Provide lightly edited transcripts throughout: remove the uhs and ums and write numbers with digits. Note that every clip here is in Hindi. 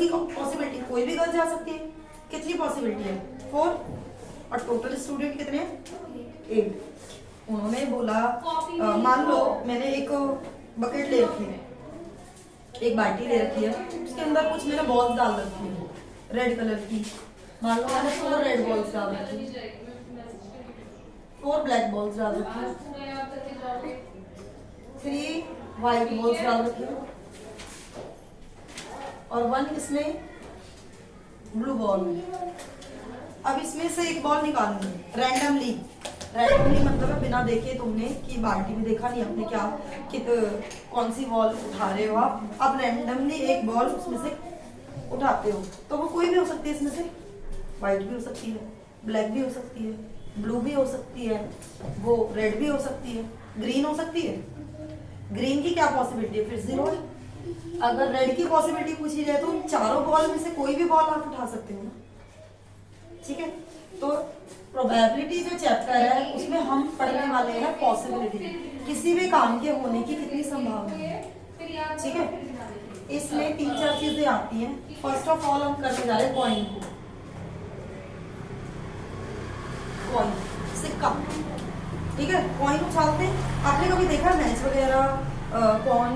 पॉसिबिलिटी, कोई भी गर्ल जा सकती है। कितनी पॉसिबिलिटी है? 4। और टोटल स्टूडेंट कितने हैं? 8। उन्होंने बोला मान लो मैंने एक बकेट ले रखी है, एक बाल्टी ले रखी है, उसके अंदर कुछ मैंने बॉल्स डाल रखी है रेड कलर की। मान लो मैंने 4 रेड बॉल्स डाल रखी, 4 ब्लैक बॉल्स डाल रखी, 3 व्हाइट बॉल्स डाल रखी और 1 इसमें ब्लू बॉल। अब इसमें से एक बॉल निकालनी है रैंडमली। रैंडमली मतलब है बिना देखे, तुमने कि बाल्टी में देखा नहीं आपने क्या कौन सी बॉल उठा रहे हो आप रैंडमली एक बॉल उसमें से उठाते हो, तो वो कोई भी हो सकती है। इसमें से व्हाइट भी हो सकती है, ब्लैक भी हो सकती है, ब्लू भी हो सकती है, वो रेड भी हो सकती है, ग्रीन हो सकती है। ग्रीन की क्या पॉसिबिलिटी है? फिर 0 है। अगर रेड की पॉसिबिलिटी पूछी जाए तो चारों बॉल में से कोई भी बॉल आप उठा सकते हो ना, ठीक है। तो प्रोबेबिलिटी जो चैप्टर है उसमें हम पढ़ने वाले हैं पॉसिबिलिटी, किसी भी काम के होने की कितनी संभावना है, ठीक है। इसमें 3-4 चीजें आती हैं। फर्स्ट ऑफ ऑल हम करने जा रहे हैं कॉइन को, कॉइन सिक्का, ठीक है। कॉइन उछालते हैं। आपने कभी देखा मैच वगैरह कौन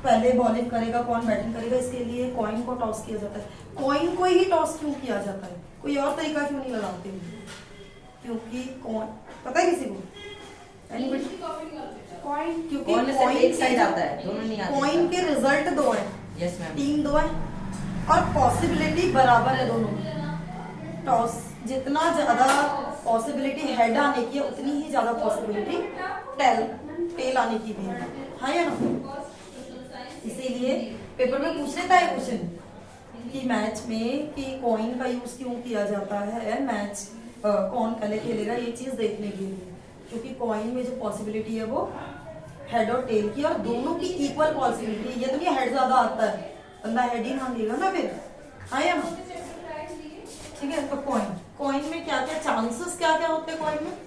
पहले बॉलिंग करेगा कौन बैटिंग करेगा, इसके लिए कॉइन को टॉस किया जाता है। कॉइन को ही टॉस क्यों किया जाता है? कोई और तरीका क्यों नहीं लगाते? क्योंकि कौन पता है किसी को? कॉइन, क्योंकि कॉइन एक साइड आता है, दोनों नहीं आते। कॉइन के रिजल्ट 2 हैं, यस मैम, टीम 2 है और पॉसिबिलिटी बराबर है दोनों में। टॉस जितना ज्यादा पॉसिबिलिटी हेड आने की है उतनी ही ज्यादा पॉसिबिलिटी टेल आने की भी है, हाँ या ना? इसीलिए पेपर में पूछ लेता है क्वेश्चन कि मैच में कि कॉइन का यूज क्यों किया जाता है, मैच कौन पहले खेलेगा, ये चीज देखने के लिए। क्योंकि कॉइन में जो पॉसिबिलिटी है वो हेड और टेल की, और दोनों की इक्वल पॉसिबिलिटी है। ये तो नहीं हेड ज्यादा आता है बंदा हेड ही मांगेगा ना फिर, हाँ या ना? ठीक है। तो कॉइन में क्या क्या चांसेस क्या क्या होते हैं? कॉइन में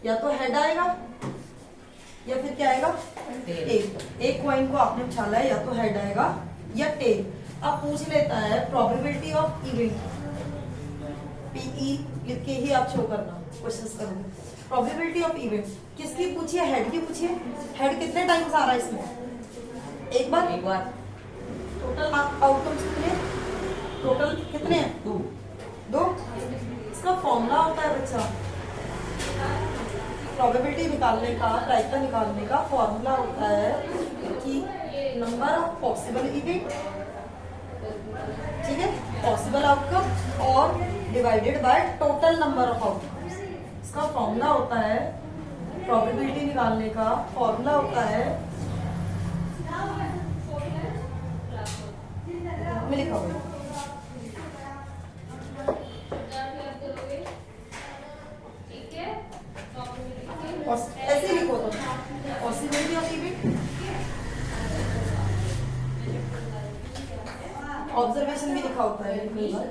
या तो हेड आएगा या फिर क्या आएगा? टेल। एक कॉइन को आपने उछाला है, या तो हेड आएगा या टेल। अब पूछ लेता है प्रोबेबिलिटी ऑफ इवेंट, पीई लिख के ही आप शो करना क्वेश्चंस करोगे। प्रोबेबिलिटी ऑफ इवेंट किसकी पूछी है? हेड की पूछी है। हेड कितने टाइम्स आ रहा है इसमें? एक बार। टोटल आउटकम्स कितने? टोटल कितने हैं? 2। इसका फॉर्मूला होता है बच्चा, प्रोबेबिलिटी निकालने का, प्रायिकता निकालने का फॉर्मूला होता है कि नंबर ऑफ पॉसिबल इवेंट, ठीक है, पॉसिबल आउटकम और divided by total number of outcomes. इसका फॉर्मूला होता है, प्रोबेबिलिटी निकालने का फॉर्मूला होता है, में लिखा हुआ है, ऐसे लिखो तो पॉसिबिलिटी ऑफ इवेंट, ऑब्जर्वेशन भी लिखा होता है कई बार।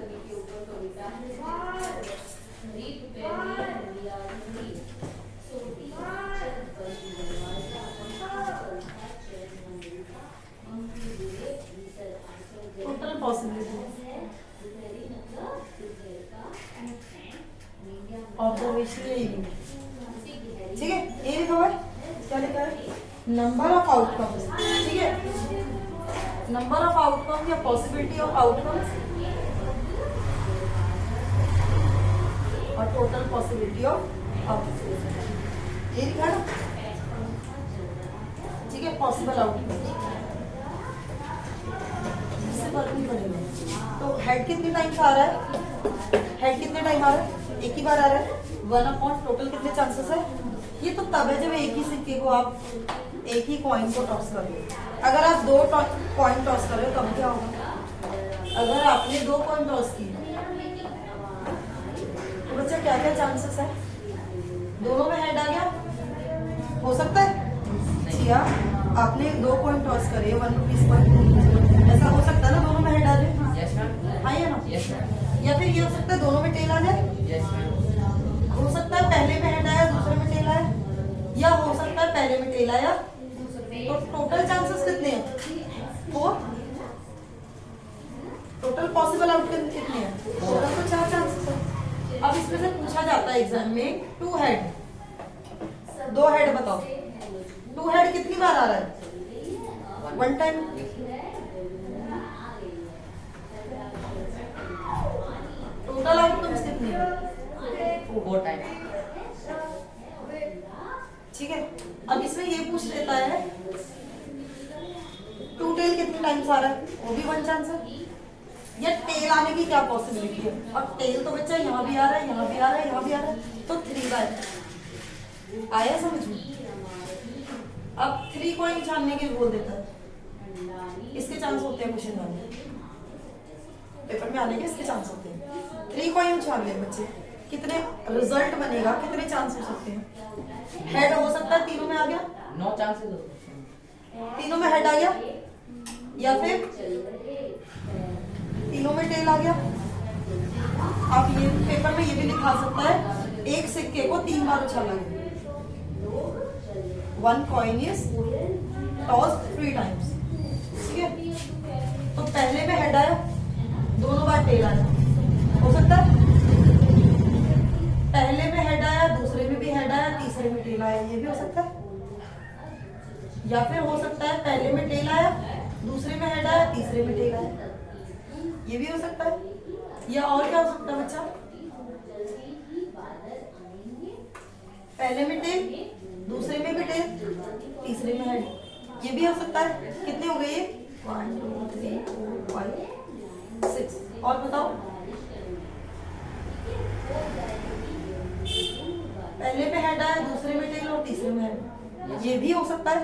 टोटल पॉसिबिलिटी, ऑब्जर्वेशन या इवेंट, ठीक है। ये लिखा हुआ है, क्या लिखा है? नंबर ऑफ आउटकम्स, ठीक है। नंबर ऑफ आउटकम या पॉसिबिलिटी ऑफ आउटकम्स और टोटल पॉसिबिलिटी ऑफ आउटकम्स, ये लिखा है ना, ठीक है। पॉसिबल आउटकम, इससे फर्क नहीं पड़ेगा। तो हेड कितने टाइम्स आ रहा है? हेड कितने टाइम आ रहा है? एक ही बार आ रहा है। 1/, टोटल कितने चांसेस है? ये तो तब है जब एक ही सिक्के को आप, एक ही कॉइन को टॉस कर रहे हो। अगर आप 2 कॉइन टॉस कर रहे हो तब क्या होगा? अगर आपने 2 कॉइन टॉस की तो बच्चा क्या क्या चांसेस है? दोनों में हेड आ गया, हो सकता है? या आपने 2 कॉइन टॉस करे, 1 रुपीज कॉइन, ऐसा हो सकता है ना दोनों में हेड आ जाए? हाँ या ना? या फिर ये हो सकता है दोनों में टेल आ जाए? हो सकता है पहले में हेड आया दूसरे में टेल आया, या हो सकता है पहले में टेल आया। तो टोटल चांसेस कितने हैं? 4। टोटल पॉसिबल आउटकम कितने हैं? टोटल तो 4 चांसेस है। अब इसमें से पूछा जाता है एग्जाम में 2 हेड, 2 हेड बताओ। 2 हेड कितनी बार आ रहा है? 1 टाइम। टोटल आउटकम्स कितने हैं? 4 टाइम। ठीक है। अब इसमें ये पूछ लेता है 2 टेल कितने टाइम्स आ रहा है? वो भी 1 चांस है। या टेल आने की क्या पॉसिबिलिटी है? अब टेल तो बच्चा यहाँ भी आ रहा है, यहाँ भी आ रहा है, यहाँ भी आ रहा है, तो 3 बार आया समझ में? अब 3 कॉइन छानने के बोल देता है, इसके चांस होते हैं क्वेश्चन में, पेपर में आने के इसके चांस होते हैं। 3 कॉइन छान ले बच्चे, कितने रिजल्ट बनेगा, कितने चांस हो सकते हैं? हेड हो सकता है, तीनों में आ गया, 9 चांसेस हो सकते हैं। तीनों में हेड आ गया, या फिर तीनों में टेल आ गया। आप ये पेपर में ये भी लिखा सकता है, एक सिक्के को 3 बार उछाला गया। 1 coin is tossed 3 times। ठीक है, तो पहले में हेड आया, दोनों बार टेल आया, हो सकता है? पहले में हेड आया, दूसरे में भी हेड आया, तीसरे में टेल आया, ये भी हो सकता है। या फिर हो सकता है पहले में टेल आया, दूसरे में हेड आया, तीसरे में टेल आया, ये भी हो सकता है। या और क्या हो सकता है बच्चा? पहले में टेल, दूसरे में भी टेल, तीसरे में हेड, ये भी हो सकता है। कितने हो गए ये? 1 2 3 4 5 6। और बताओ, पहले में हेड आया, दूसरे में टेल और तीसरे में हेड, ये भी हो सकता है।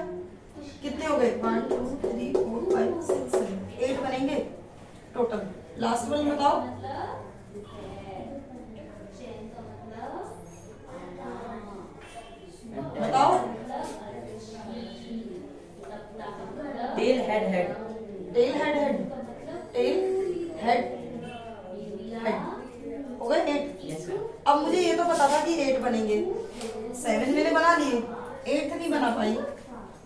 कितने हो गए? 1 2 3 4 5 6 7 8 बनेंगे टोटल। लास्ट वन बताओ, बताओ। Tail head head, tail head head, tail head head, हो गए 8। Yes ma'am. अब मुझे ये तो पता था कि 8 बनेंगे, 7 मैंने बना लिए, 8 नहीं बना पाई,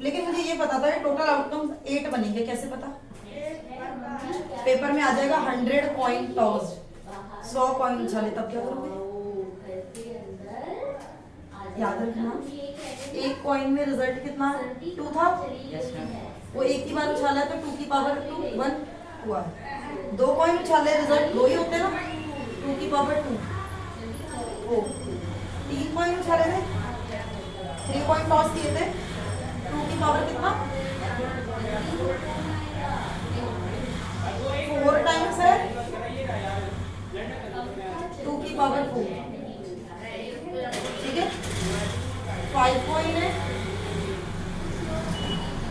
लेकिन मुझे ये पता था कि टोटल आउटकम 8 बनेंगे। कैसे पता? पेपर में आ जाएगा 100 कॉइन टॉस्ड, 100 कॉइन उछाले, तब क्या करोगे? याद रखना, एक कॉइन में रिजल्ट कितना? 2 था। Yes ma'am. वो एक ही बार उछाला है तो 2 की पावर 2 1 हुआ। 2 कॉइन उछाले, रिजल्ट 2 ही होते ना, 2 की पावर 2 वो। 3 कॉइन उछाले थे, 3 कॉइन टॉस किए थे, 2 की पावर कितना? 4 टाइम्स है, 2 की पावर 4। ठीक है, 5 कॉइन है,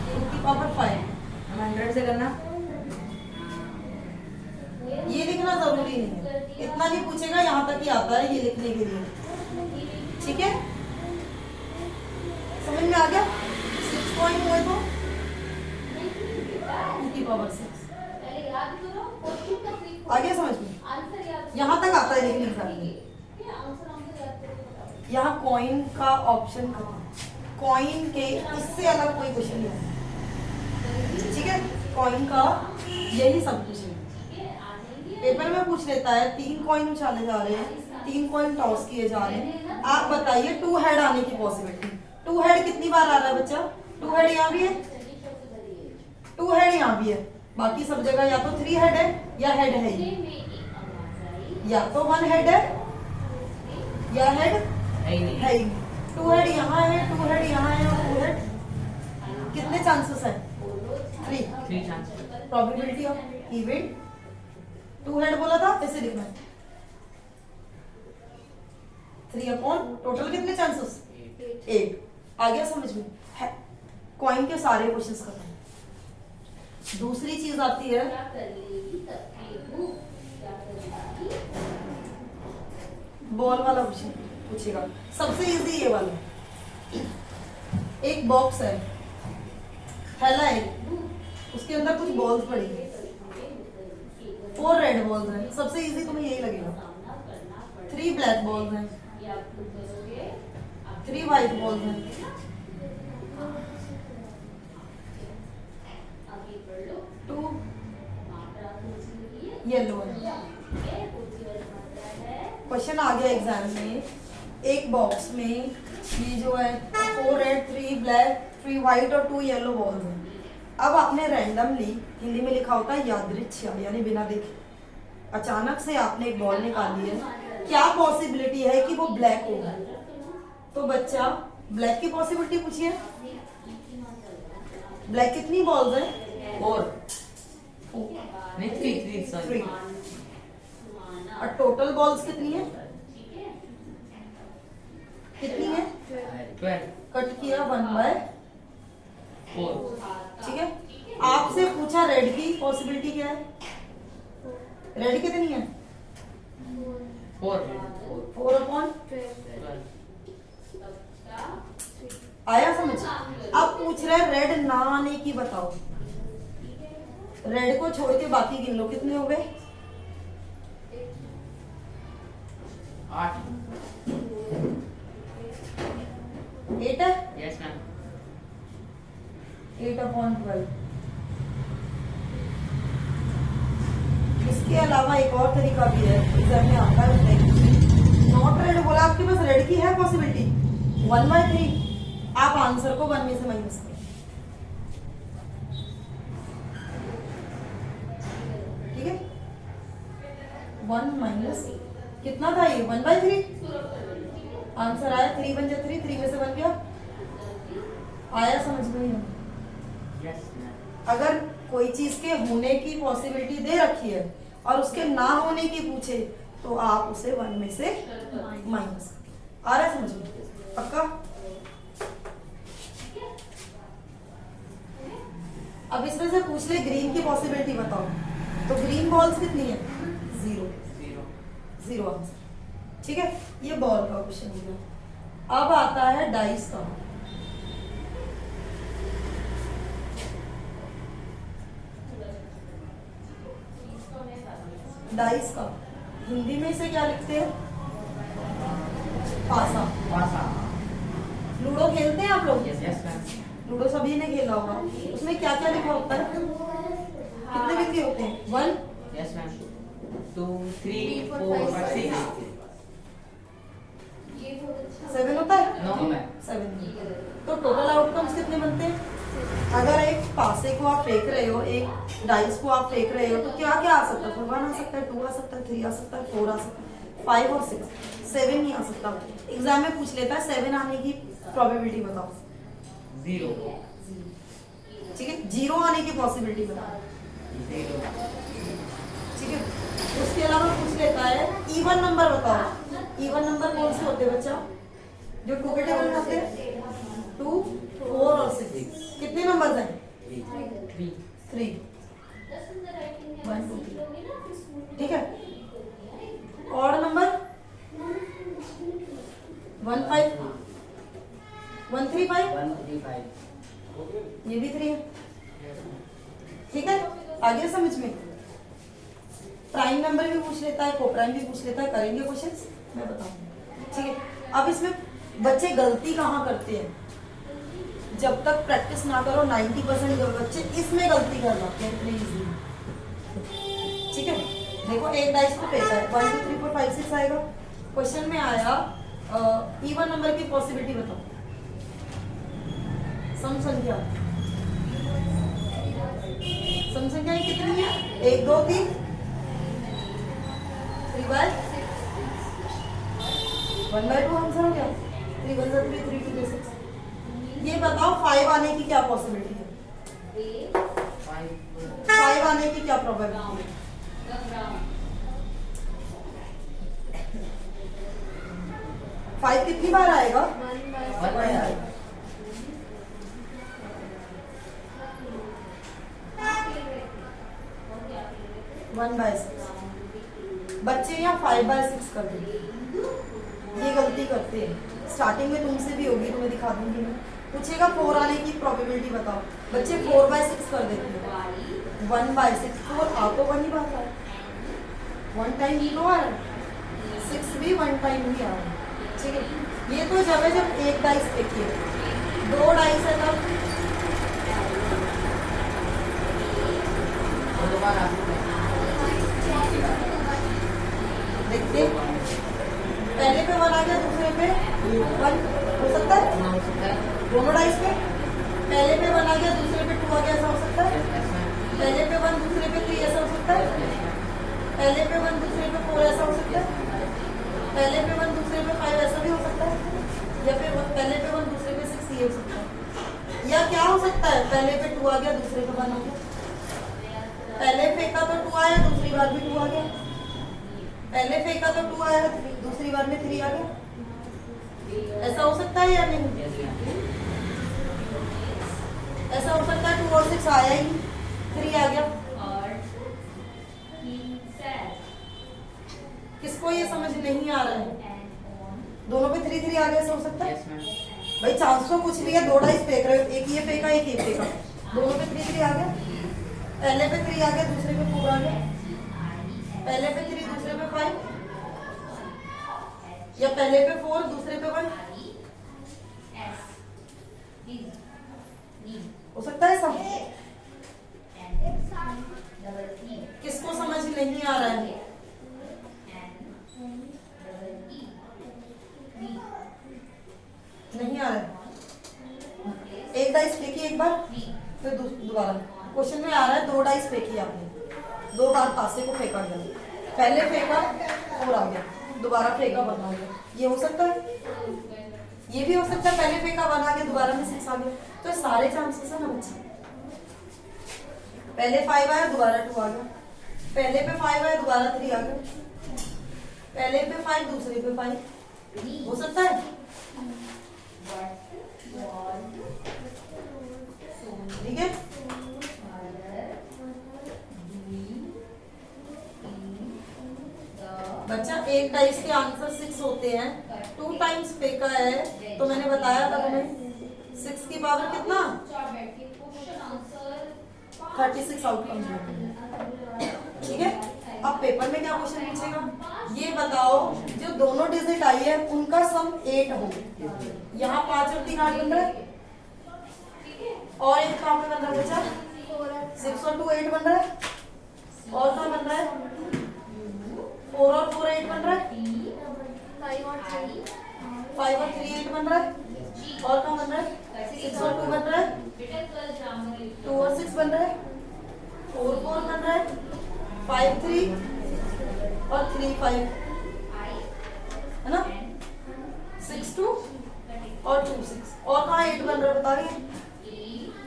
2 की पावर 5। 100 से करना। ये लिखना जरूरी नहीं है, इतना नहीं पूछेगा, यहाँ तक ही आता है ये लिखने के लिए। ठीक है, समझ में आ गया? 6 कॉइन हुए तो 2 की पावर 6 आ गया समझ में? यहाँ तक आता है लिखने का। यहाँ कॉइन का ऑप्शन खत्म, कॉइन के इससे अलग कोई क्वेश्चन नहीं है। ठीक है, कॉइन का यही सब कुछ है। पेपर में पूछ लेता है 3 कॉइन उछाले जा रहे हैं, 3 कॉइन टॉस किए जा रहे हैं, आप बताइए 2 हेड आने की पॉसिबिलिटी। 2 हेड कितनी बार आ रहा है बच्चा? 2 हेड यहाँ भी है, 2 हेड यहाँ भी है, बाकी सब जगह या तो 3 हेड है या हेड है ही, या तो 1 हेड है या हेड है ही नहीं। है ही। 2 हेड यहाँ है, 2 हेड यहाँ है और 2 हेड, कितने चांसेस है? 3 chances. Probability of event 2 head बोला था, ऐसे लिखना है 3 अपॉन टोटल कितने चांसेस? 8। आ गया समझ में? कॉइन के सारे क्वेश्चंस खत्म। दूसरी चीज आती है बॉल वाला क्वेश्चन पूछेगा, सबसे इजी ये वाला। एक बॉक्स है, थैला है, उसके अंदर कुछ बॉल्स पड़ी है, 4 रेड बॉल्स हैं, सबसे इजी तुम्हें यही लगेगा। 3 ब्लैक बॉल्स हैं, 3 व्हाइट बॉल्स हैं, 2 येलो है। क्वेश्चन आ गया एग्जाम में, एक बॉक्स में ये जो है 4 रेड 3 ब्लैक 3 व्हाइट और 2 येलो बॉल्स हैं। अब आपने रैंडमली, हिंदी में लिखा होता है यादृच्छा, यानी बिना देखे अचानक से आपने एक बॉल निकाली है, क्या पॉसिबिलिटी है कि वो ब्लैक होगा? तो बच्चा ब्लैक की पॉसिबिलिटी पूछिए। ब्लैक कितनी बॉल्स हैं? 4 नहीं 3 सॉरी 3। और टोटल बॉल्स कितनी है? कितनी है? 12 कट किया 1/4। 4 ठीक है, आपसे पूछा रेड की पॉसिबिलिटी क्या है? रेड कितनी है? 4 4/12। आया समझ? अब पूछ रहे रेड ना आने की बताओ। रेड को छोड़ के बाकी गिन लो, कितने हो गए? 8 8 है। Yes ma'am 8/12। इसके अलावा एक और तरीका भी है, एग्जाम में आता है। नॉट रेड बोला, आपके पास रेड की है पॉसिबिलिटी 1/3। आप आंसर को 1 में से माइनस करें। ठीक है, 1 माइनस कितना था ये? 1/3। आंसर आया 3 बन जाए 3 में से 1 गया। आया समझ में? यस मैम अगर कोई चीज के होने की पॉसिबिलिटी दे रखी है और उसके ना होने की पूछे तो आप उसे 1 में से माइनस। आ रहा है समझ में? पक्का? अब इसमें से पूछ ले ग्रीन की पॉसिबिलिटी बताओ, तो ग्रीन बॉल्स कितनी है? 0 आंसर। ठीक है, ये बॉल का क्वेश्चन हो गया। अब आता है डाइस का। डाइस का हिंदी में इसे क्या लिखते हैं? पासा। लूडो खेलते हैं आप लोग? यस मैम लूडो सभी ने खेला होगा। उसमें क्या क्या लिखा होता है? कितने बिंदी होते हैं? 1। यस मैम 2 3 4 5 6 7 होता है? No ma'am 7। तो टोटल आउटकम्स कितने बनते हैं? अगर एक पासे को आप फेंक रहे हो, एक डाइस को आप फेंक रहे हो, तो क्या क्या आ सकता है? 1 आ सकता है, 2 आ सकता है, 3 आ सकता है, 4 आ सकता है, 5 और 6। 7 नहीं आ सकता। एग्जाम में पूछ लेता है 7 आने की प्रोबेबिलिटी बताओ। 0 ठीक है, 0 आने की पॉसिबिलिटी बताओ। 0 ठीक है, उसके अलावा पूछ लेता है इवन नंबर बताओ। इवन नंबर कौन से होते हैं बच्चा? जो 2 के टेबल में होते हैं? 2 4 और 6। कितने नंबर हैं? 3 1 2 3। ठीक है, ऑड नंबर 1 5 1 3 5। 135 ये भी 3 है। ठीक है, आगे समझ में? प्राइम नंबर भी पूछ लेता है, को प्राइम भी पूछ लेता है। करेंगे क्वेश्चंस, मैं बताऊंगी। ठीक है, अब इसमें बच्चे गलती कहाँ करते हैं? जब तक प्रैक्टिस ना करो 90% बच्चे इसमें गलती कर जाते हैं प्लीज। ठीक है, देखो एक डाइस को फेंका है, 1 2 3 4 5 6 आएगा। क्वेश्चन में आया इवन नंबर की पॉसिबिलिटी बताओ। सम संख्या संख्याएं कितनी है? 1 2 3 1/2 आंसर हो गया। 3 1 3 3 2 6। ये बताओ 5 आने की क्या पॉसिबिलिटी है? 5 आने की क्या प्रोबेबिलिटी है? 5 कितनी बार आएगा? 1 बार आएगा। One by 6। बच्चे यहाँ 5/6 कर देंगे। ये गलती करते हैं, स्टार्टिंग में तुमसे भी होगी, तुम्हें दिखा दूंगी मैं। पूछेगा 4 आने की प्रोबेबिलिटी बताओ, बच्चे 4/6 कर देते हैं। 1/6 4 आपको 1 ही बात है, 1 टाइम ही लो आ रहा है, 6 भी 1 टाइम ही आ रहा है। ठीक है, ये तो जब है जब एक डाइस देखिए, 2 डाइस है तब दो बार आ सकते हैं। पहले पे 1 दूसरे पे 4 ऐसा हो सकता है, पहले पे 1 दूसरे पे 5 ऐसा भी हो सकता है, या फिर पहले पे 1 दूसरे पे 6 ये हो सकता है, या क्या हो सकता है पहले पे 2 आ गया दूसरे पे 1 आ गया, पहले फेंका तो 2 आया दूसरी बार भी 2 आ गया, पहले फेंका तो 2 आया दूसरी बार में 3 आ गया, ऐसा हो सकता है या नहीं? ऐसा हो सकता है 2 और 6 आया ही 3 आ गया। किसको ये समझ नहीं आ रहा है? दोनों पे 3 3 आ गया, ऐसा हो सकता है? Yes ma'am. भाई चांस तो कुछ भी है, 2 डाइस फेंक रहे हो, एक ये फेंका एक ये फेंका, दोनों पे 3 3 आ गया, पहले पे 3 आ गया दूसरे पे 4 आ गया, पहले पे 3 दूसरे पे 5, या पहले पे 4 दूसरे पे 1, हो सकता है सब? किसको समझ नहीं आ रहा है? नहीं आ रहा है? एक डाइस फेंकी एक बार, फिर दोबारा क्वेश्चन में आ रहा है 2 डाइस फेंकी आपने, 2 बार पासे को फेंका गया, पहले फेंका 4 आ गया, दोबारा फेंका 1 आ गया, ये हो सकता है? ये भी हो सकता है पहले फेंका 1 आ गया दोबारा में 6 आ गया, तो सारे चांसेस है ना बच्चे। पहले 5 आया दोबारा 2 आ गया, पहले पे 5 आया दोबारा 3 आ गया, पहले पे 5 दूसरे पे 5, हो सकता है? ठीक है, बच्चा एक डाइस के आंसर 6 होते हैं, 2 टाइम्स फेंका है तो मैंने बताया था तुम्हें 6 की पावर कितना 36 आउटकम। ठीक है, अब पेपर में क्या क्वेश्चन पूछेगा, ये बताओ जो दोनों डिजिट आई है उनका सम 8 हो, यहाँ 5 और 3 8 बन रहा है, और एक कहाँ पे बन रहा है बच्चा 6 और 2 8 बन रहा है, और कहाँ बन रहा है 4 और 4 8 बन रहा है, 5 और 3 8 बन रहा है, और कहाँ बन रहा है 6 और 2 बन रहा है, 2 और 6 बन रहा है, 4 4 बन रहा है, 5 3 और 3 5 है ना, 6 2 और 2 6, और कहाँ 8 बन रहा है बता रही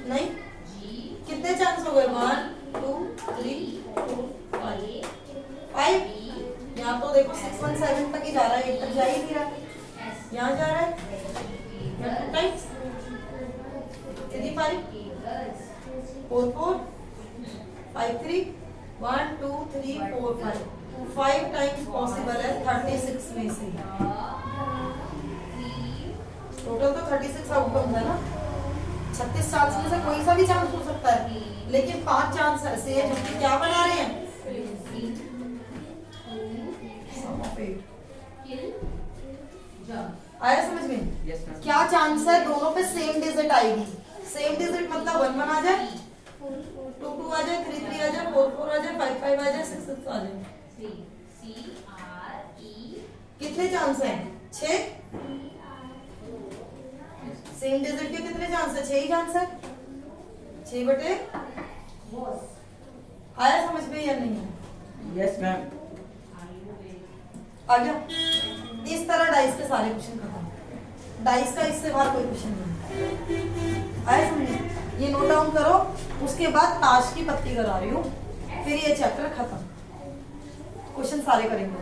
नहीं? कितने चांस हो गए 1 2 3 4 5, यहाँ तो देखो 6 1 7 तक ही जा रहा है, 8 तक जा ही नहीं रहा, यहाँ जा रहा है 2 टाइम्स 3 5 4 4 5 3 1 2 3 4 5 टाइम्स पॉसिबल है 36 में से, टोटल तो 36 आउटकम है ना, 36 चांस में से कोई सा भी चांस हो सकता है, लेकिन 5 चांस ऐसे हैं जो कि क्या बना रहे हैं आया समझ में? Yes ma'am. क्या चांस है दोनों पे सेम डिजिट आएगी, सेम डिजिट मतलब 1 1 आ जाए, 2 2 आ जाए, 3 3 आ जाए, 4 4 आ जाए, 5 5 आ जाए, 6 6 आ जाए, कितने चांस है 6, सेम डिजिट के कितने चांस है 6 ही चांस है, 6 बटे आया समझ में या नहीं? Yes ma'am. आ गया? इस तरह डाइस के सारे क्वेश्चन खत्म, डाइस का इससे बाहर कोई क्वेश्चन नहीं आया समझ में? ये नोट डाउन करो, उसके बाद ताश की पत्ती करा रही हूँ, फिर ये चैप्टर खत्म, क्वेश्चन सारे करेंगे।